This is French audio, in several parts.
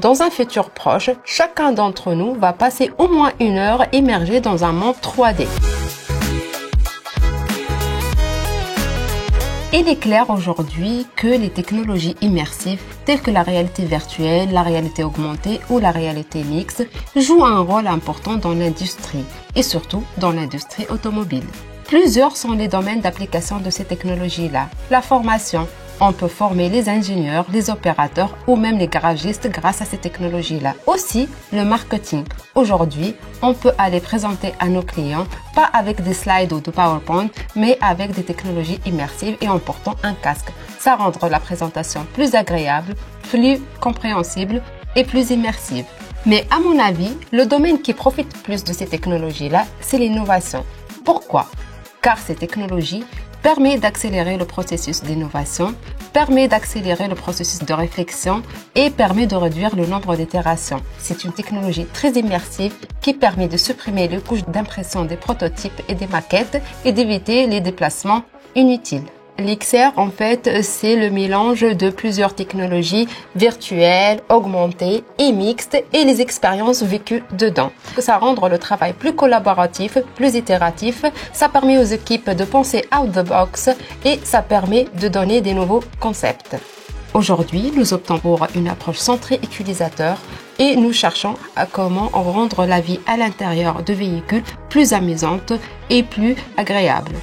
Dans un futur proche, chacun d'entre nous va passer au moins 1 heure immergé dans un monde 3D. Il est clair aujourd'hui que les technologies immersives telles que la réalité virtuelle, la réalité augmentée ou la réalité mixte jouent un rôle important dans l'industrie et surtout dans l'industrie automobile. Plusieurs sont les domaines d'application de ces technologies-là. La formation. On peut former les ingénieurs, les opérateurs ou même les garagistes grâce à ces technologies-là. Aussi, le marketing. Aujourd'hui, on peut aller présenter à nos clients, pas avec des slides ou de PowerPoint, mais avec des technologies immersives et en portant un casque. Ça rend la présentation plus agréable, plus compréhensible et plus immersive. Mais à mon avis, le domaine qui profite plus de ces technologies-là, c'est l'innovation. Pourquoi? Car ces technologies permet d'accélérer le processus d'innovation, permet d'accélérer le processus de réflexion et permet de réduire le nombre d'itérations. C'est une technologie très immersive qui permet de supprimer les couches d'impression des prototypes et des maquettes et d'éviter les déplacements inutiles. L'XR, en fait, c'est le mélange de plusieurs technologies virtuelles, augmentées et mixtes et les expériences vécues dedans. Ça rend le travail plus collaboratif, plus itératif. Ça permet aux équipes de penser out the box et ça permet de donner des nouveaux concepts. Aujourd'hui, nous optons pour une approche centrée utilisateur et nous cherchons à comment rendre la vie à l'intérieur de véhicules plus amusante et plus agréable.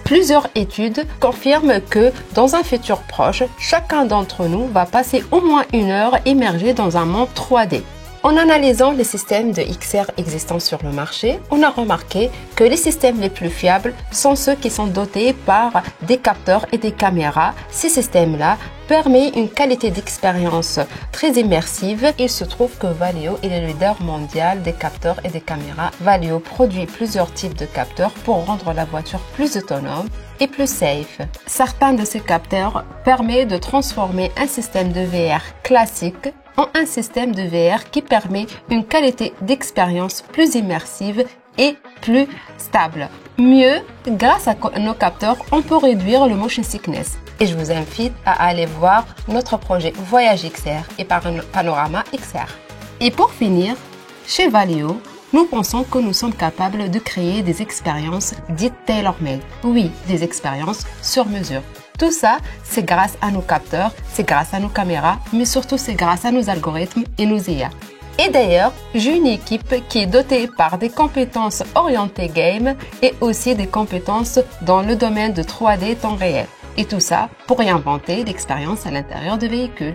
Plusieurs études confirment que dans un futur proche, chacun d'entre nous va passer au moins 1 heure immergé dans un monde 3D. En analysant les systèmes de XR existants sur le marché, on a remarqué que les systèmes les plus fiables sont ceux qui sont dotés par des capteurs et des caméras. Ces systèmes-là permettent une qualité d'expérience très immersive. Il se trouve que Valeo est le leader mondial des capteurs et des caméras. Valeo produit plusieurs types de capteurs pour rendre la voiture plus autonome et plus safe. Certains de ces capteurs permettent de transformer un système de VR classique en un système de VR qui permet une qualité d'expérience plus immersive et plus stable. Mieux, grâce à nos capteurs, on peut réduire le motion sickness. Et je vous invite à aller voir notre projet Voyage XR et Panorama XR. Et pour finir, chez Valeo, nous pensons que nous sommes capables de créer des expériences dites tailor-made. Oui, des expériences sur mesure. Tout ça, c'est grâce à nos capteurs, c'est grâce à nos caméras, mais surtout c'est grâce à nos algorithmes et nos IA. Et d'ailleurs, j'ai une équipe qui est dotée par des compétences orientées game et aussi des compétences dans le domaine de 3D temps réel. Et tout ça pour réinventer l'expérience à l'intérieur de véhicules.